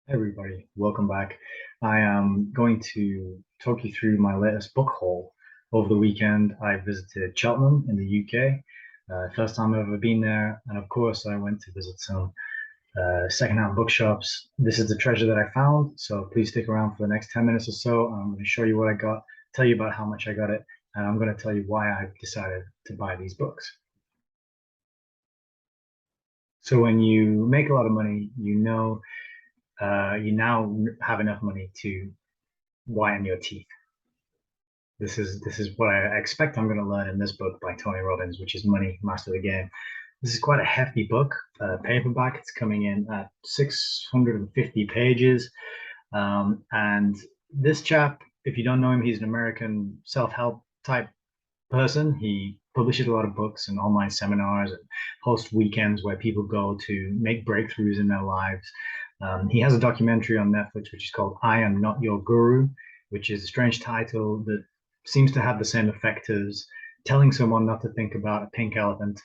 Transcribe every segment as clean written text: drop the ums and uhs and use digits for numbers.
Hey everybody, welcome back. I am going to talk you through my latest book haul. Over the weekend, I visited Cheltenham in the UK. First time I've ever been there, and of course, I went to visit some secondhand bookshops. This is the treasure that I found, so please stick around for the next 10 minutes or so. I'm going to show you what I got, tell you about how much I got it, and I'm going to tell you why I've decided to buy these books. So when you make a lot of money, you now have enough money to whiten your teeth. This is what I expect I'm going to learn in this book by Tony Robbins, which is Money Master the Game. This is quite a hefty book, paperback. It's coming in at 650 pages. And this chap, if you don't know him, he's an American self-help type person. He publishes a lot of books and online seminars and hosts weekends where people go to make breakthroughs in their lives. He has a documentary on Netflix which is called I Am Not Your Guru, which is a strange title that seems to have the same effect as telling someone not to think about a pink elephant,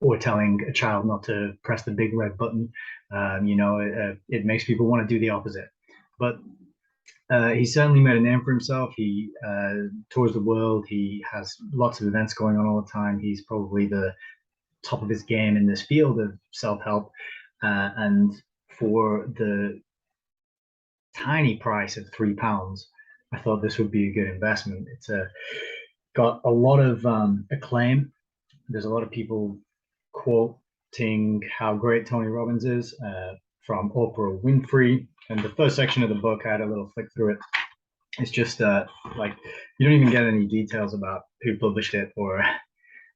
or telling a child not to press the big red button. It makes people want to do the opposite. But he certainly made a name for himself. He tours the world. He has lots of events going on all the time. He's probably the top of his game in this field of self-help. And for the tiny price of £3, I thought this would be a good investment. It's got a lot of acclaim. There's a lot of people quoting how great Tony Robbins is, from Oprah Winfrey. And the first section of the book, I had a little flick through it. It's just like you don't even get any details about who published it or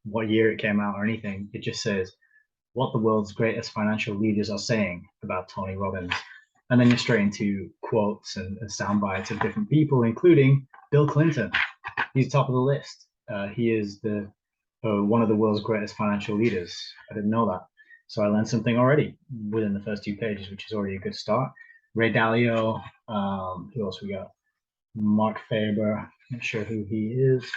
what year it came out or anything. It just says what the world's greatest financial leaders are saying about Tony Robbins. And then you're straight into quotes and sound bites of different people, including Bill Clinton. He's top of the list. He is the one of the world's greatest financial leaders. I didn't know that. So I learned something already within the first 2 pages, which is already a good start. Ray Dalio, who else we got? Mark Faber, not sure who he is.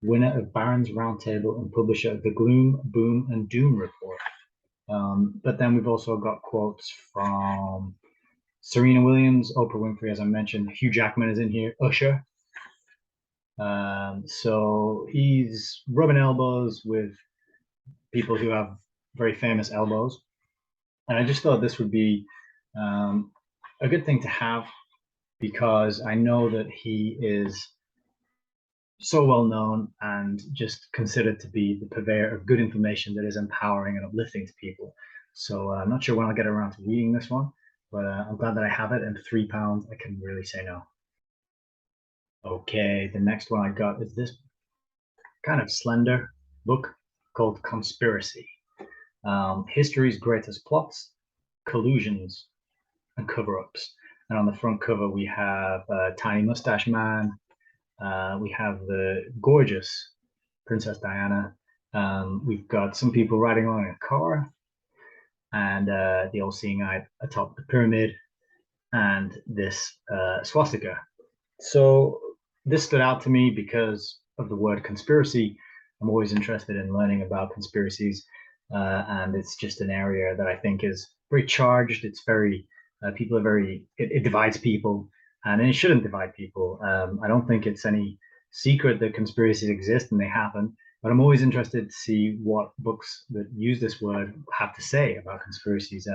Winner of Barron's Roundtable and publisher of the Gloom, Boom, and Doom Report. But then we've also got quotes from Serena Williams, Oprah Winfrey, as I mentioned. Hugh Jackman is in here, Usher. So he's rubbing elbows with people who have very famous elbows. And I just thought this would be a good thing to have, because I know that he is so well known and just considered to be the purveyor of good information that is empowering and uplifting to people. So I'm not sure when I'll get around to reading this one, but I'm glad that I have it. And £3, I can really say no. Okay, the next one I got is this kind of slender book called Conspiracy. History's Greatest Plots, Collusions, and Cover-Ups. And on the front cover, we have Tiny Mustache Man. We have the gorgeous Princess Diana. We've got some people riding on in a car, and the all-seeing eye atop the pyramid, and this swastika. So this stood out to me because of the word conspiracy. I'm always interested in learning about conspiracies, and it's just an area that I think is very charged. It's very people are very it divides people, and it shouldn't divide people. I don't think it's any secret that conspiracies exist and they happen, but I'm always interested to see what books that use this word have to say about conspiracies.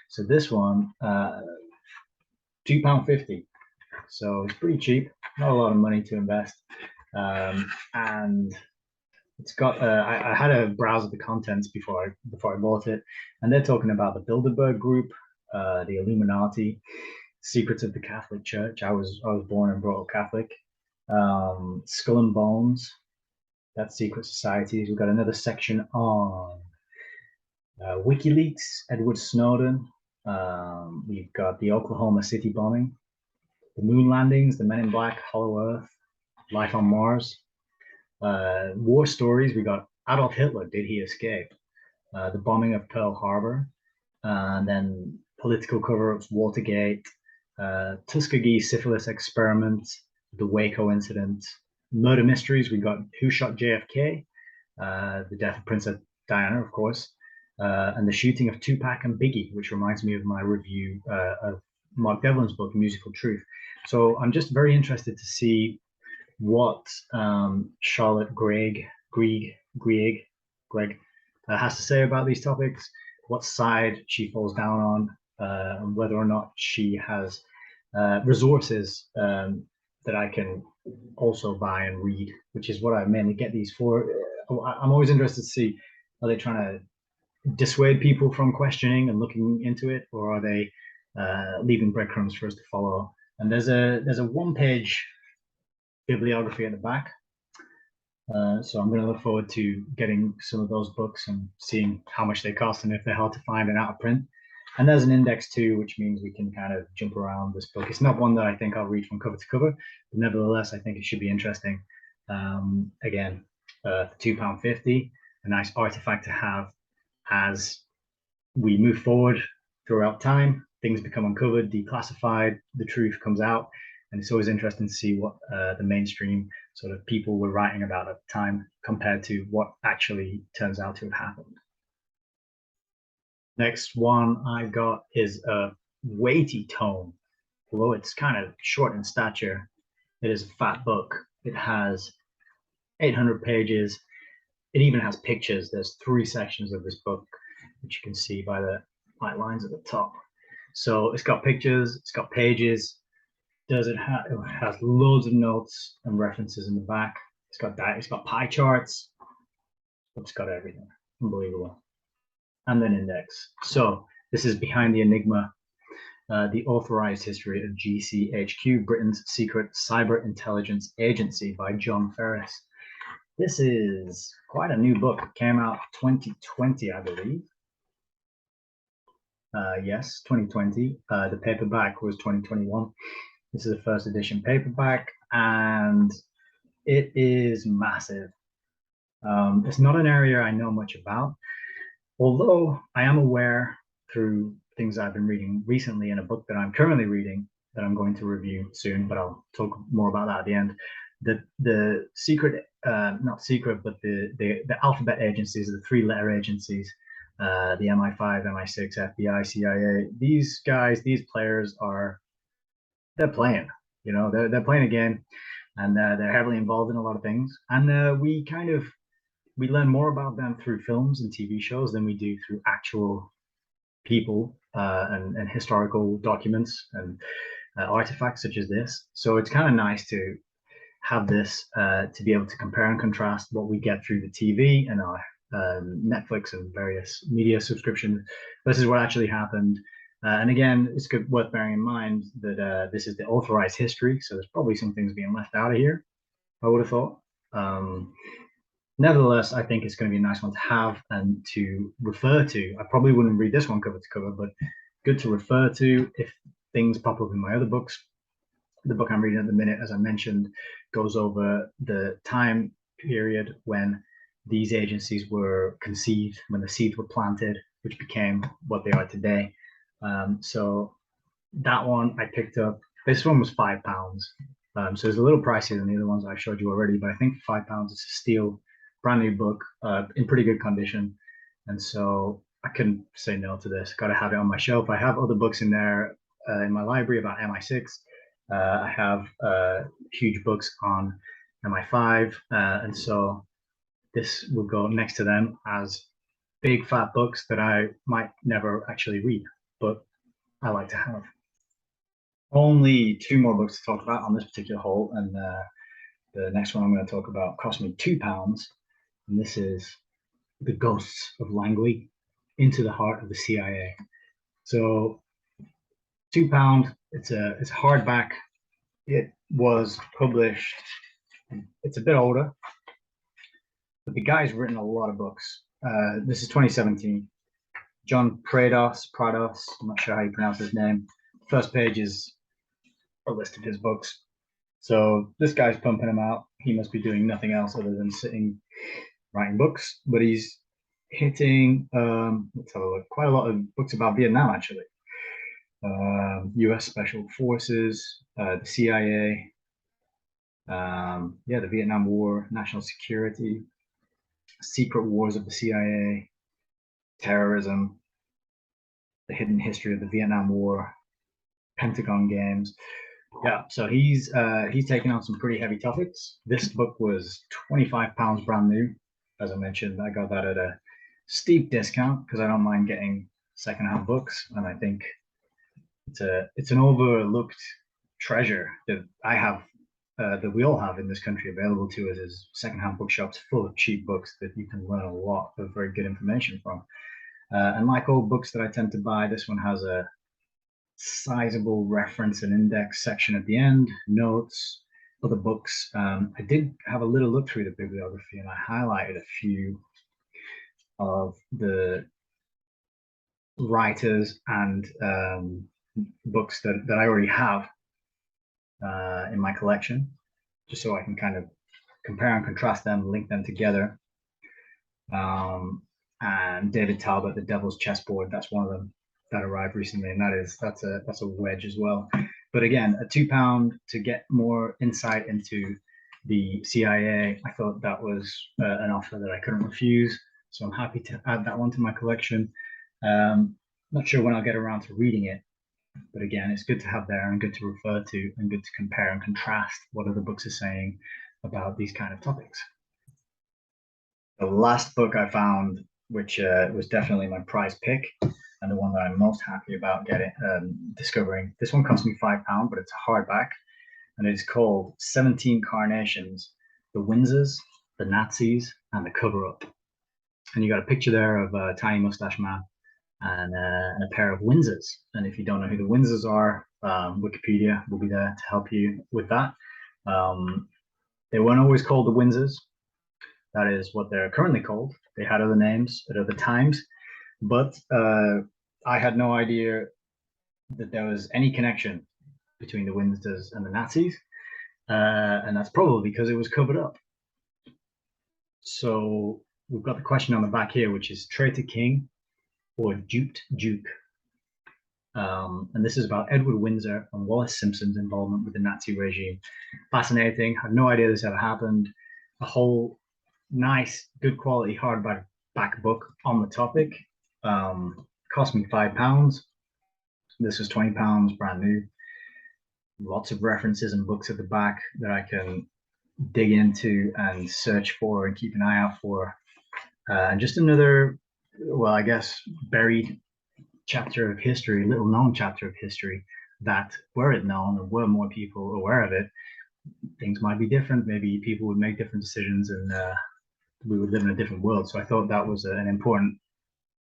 So this one, £2.50. So it's pretty cheap, not a lot of money to invest. And it's got I had a browse of the contents before I bought it, and they're talking about the Bilderberg Group, the Illuminati, secrets of the Catholic Church. I was born and brought up Catholic. Skull and Bones, that's secret societies. We've got another section on WikiLeaks, Edward Snowden. We've got the Oklahoma City bombing, the moon landings, the Men in Black, Hollow Earth, Life on Mars. War stories, we got Adolf Hitler, did he escape? The bombing of Pearl Harbor, and then political cover-ups, Watergate, Tuskegee syphilis experiment, the Waco incident, murder mysteries. We got Who Shot JFK, the death of Princess Diana, of course, and the shooting of Tupac and Biggie, which reminds me of my review of Mark Devlin's book, Musical Truth. So I'm just very interested to see what Charlotte Gregg has to say about these topics, what side she falls down on, and whether or not she has resources that I can also buy and read, which is what I mainly get these for. I'm always interested to see, are they trying to dissuade people from questioning and looking into it, or are they leaving breadcrumbs for us to follow? And there's a one-page bibliography at the back. So I'm going to look forward to getting some of those books and seeing how much they cost and if they're hard to find and out of print. And there's an index too, which means we can kind of jump around this book. It's not one that I think I'll read from cover to cover, but nevertheless, I think it should be interesting. Again, £2.50, a nice artifact to have as we move forward throughout time. Things become uncovered, declassified, the truth comes out, and it's always interesting to see what the mainstream sort of people were writing about at the time compared to what actually turns out to have happened. Next one I got is a weighty tome. Although it's kind of short in stature, it is a fat book. It has 800 pages. It even has pictures. There's 3 sections of this book, which you can see by the white lines at the top. So it's got pictures, it's got pages. It has loads of notes and references in the back. It's got pie charts. It's got everything. Unbelievable. And then index. So this is Behind the Enigma, the authorized history of GCHQ, Britain's secret cyber intelligence agency, by John Ferris. This is quite a new book. It came out 2020, I believe. Yes, 2020. The paperback was 2021. This is the first edition paperback, and it is massive. It's not an area I know much about, although I am aware through things I've been reading recently in a book that I'm currently reading that I'm going to review soon, but I'll talk more about that at the end. The secret, not secret, but the alphabet agencies, the 3-letter agencies, the MI5, MI6, FBI, CIA, these guys, these players they're playing, they're playing a game, and they're heavily involved in a lot of things. And we learn more about them through films and TV shows than we do through actual people and historical documents and artifacts such as this. So it's kind of nice to have this to be able to compare and contrast what we get through the TV and our Netflix and various media subscriptions versus what actually happened. And again, it's worth bearing in mind that this is the authorized history, so there's probably some things being left out of here, I would have thought. Nevertheless, I think it's going to be a nice one to have and to refer to. I probably wouldn't read this one cover to cover, but good to refer to if things pop up in my other books. The book I'm reading at the minute, as I mentioned, goes over the time period when these agencies were conceived, when the seeds were planted, which became what they are today. So that one I picked up. This one was £5. So it's a little pricier than the other ones I showed you already, but I think £5 it's a steal, brand new book, in pretty good condition. And so I couldn't say no to this. Got to have it on my shelf. I have other books in there in my library about MI6. I have huge books on MI5, and so this will go next to them as big fat books that I might never actually read, but I like to have. Only 2 more books to talk about on this particular haul, and the next one I'm going to talk about cost me £2, and this is The Ghosts of Langley, Into the Heart of the CIA. So £2. It's a hardback. It was published. It's a bit older, but the guy's written a lot of books. This is 2017. John Prados. I'm not sure how you pronounce his name. First page is a list of his books. So this guy's pumping them out. He must be doing nothing else other than sitting writing books. But he's hitting, let's have a look, quite a lot of books about Vietnam, actually. U.S. Special Forces, the CIA, the Vietnam War, national security, secret wars of the CIA, terrorism, the hidden history of the Vietnam War, Pentagon Games. Yeah, so he's taken on some pretty heavy topics. This book was £25 brand new. As I mentioned, I got that at a steep discount because I don't mind getting secondhand books, and I think it's an overlooked treasure that I have, that we all have in this country available to us, as secondhand bookshops full of cheap books that you can learn a lot of very good information from. And like all books that I tend to buy, this one has a sizable reference and index section at the end, notes, other books. I did have a little look through the bibliography, and I highlighted a few of the writers and books that I already have in my collection, just so I can kind of compare and contrast them, link them together. And David Talbot, The Devil's Chessboard, that's one of them that arrived recently, and that's a wedge as well. But again, a £2 to get more insight into the CIA, I thought that was an offer that I couldn't refuse. So I'm happy to add that one to my collection. Not sure when I'll get around to reading it, but again, it's good to have there and good to refer to and good to compare and contrast what other books are saying about these kind of topics. The last book I found, which was definitely my prize pick, and the one that I'm most happy about discovering. This one cost me £5, but it's a hardback, and it's called 17 Carnations, The Windsors, the Nazis, and the Cover-Up. And you got a picture there of a tiny mustache man and a pair of Windsors. And if you don't know who the Windsors are, Wikipedia will be there to help you with that. They weren't always called the Windsors. That is what they're currently called. They had other names at other times, but I had no idea that there was any connection between the Windsors and the Nazis, and that's probably because it was covered up. So we've got the question on the back here, which is traitor king or duped duke. And this is about Edward Windsor and Wallace Simpson's involvement with the Nazi regime. Fascinating. I had no idea this ever happened. A whole nice, good quality hardback book on the topic. Cost me £5. This was £20 brand new. Lots of references and books at the back that I can dig into and search for and keep an eye out for. And just another, well, I guess, buried chapter of history, little known chapter of history, that were it known or were more people aware of it, things might be different. Maybe people would make different decisions, and we would live in a different world. So I thought that was an important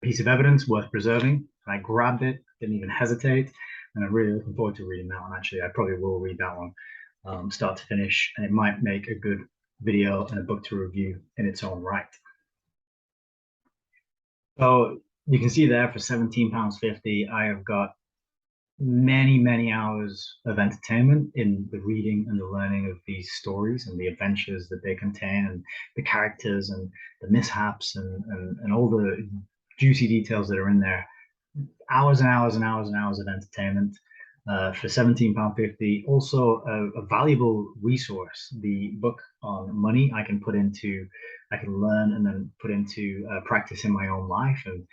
piece of evidence worth preserving. I grabbed it, didn't even hesitate, and I'm really looking forward to reading that one. Actually, I probably will read that one start to finish, and it might make a good video and a book to review in its own right. So you can see there, for £17.50, I have got many hours of entertainment in the reading and the learning of these stories and the adventures that they contain, and the characters and the mishaps and all the juicy details that are in there. Hours and hours and hours and hours of entertainment for £17.50. Also a valuable resource. The book on money I can learn and then put into practice in my own life, and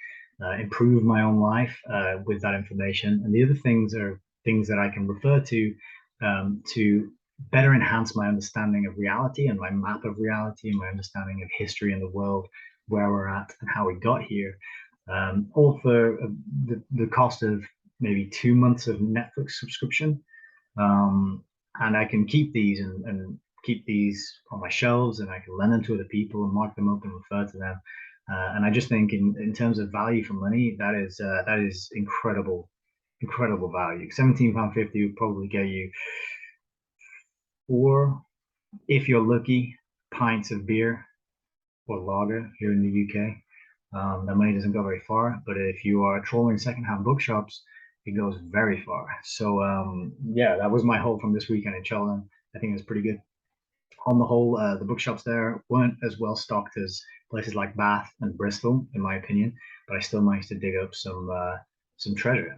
improve my own life with that information. And the other things are things that I can refer to better enhance my understanding of reality and my map of reality and my understanding of history and the world, where we're at and how we got here. All for the cost of maybe 2 months of Netflix subscription. And I can keep these and keep these on my shelves, and I can lend them to other people and mark them up and refer to them. And I just think in terms of value for money, that is incredible value. £17.50 would probably get you 4, if you're lucky, pints of beer or lager here in the UK. That money doesn't go very far, but if you are trolling secondhand bookshops, it goes very far. So yeah, that was my haul from this weekend in Cheltenham. I think it was pretty good. On the whole, the bookshops there weren't as well stocked as places like Bath and Bristol, in my opinion, but I still managed to dig up some treasure.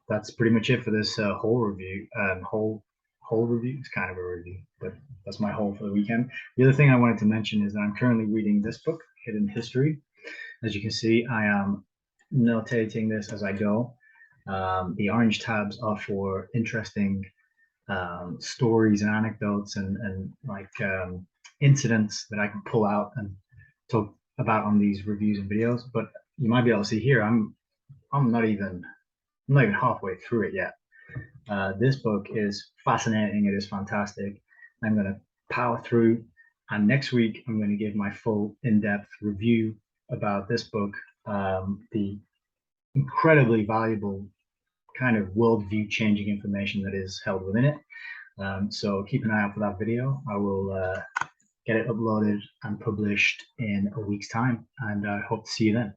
That's pretty much it for this haul review. Haul review, it's kind of a review, but that's my haul for the weekend. The other thing I wanted to mention is that I'm currently reading this book, Hidden History, As you can see, I am notating this as I go. The orange tabs are for interesting stories and anecdotes and like incidents that I can pull out and talk about on these reviews and videos. But you might be able to see here, I'm not even halfway through it yet. This book is fascinating. It is fantastic. I'm going to power through, and next week I'm going to give my full in-depth review about this book, the incredibly valuable kind of worldview changing information that is held within it. So keep an eye out for that video. I will get it uploaded and published in a week's time, and I hope to see you then.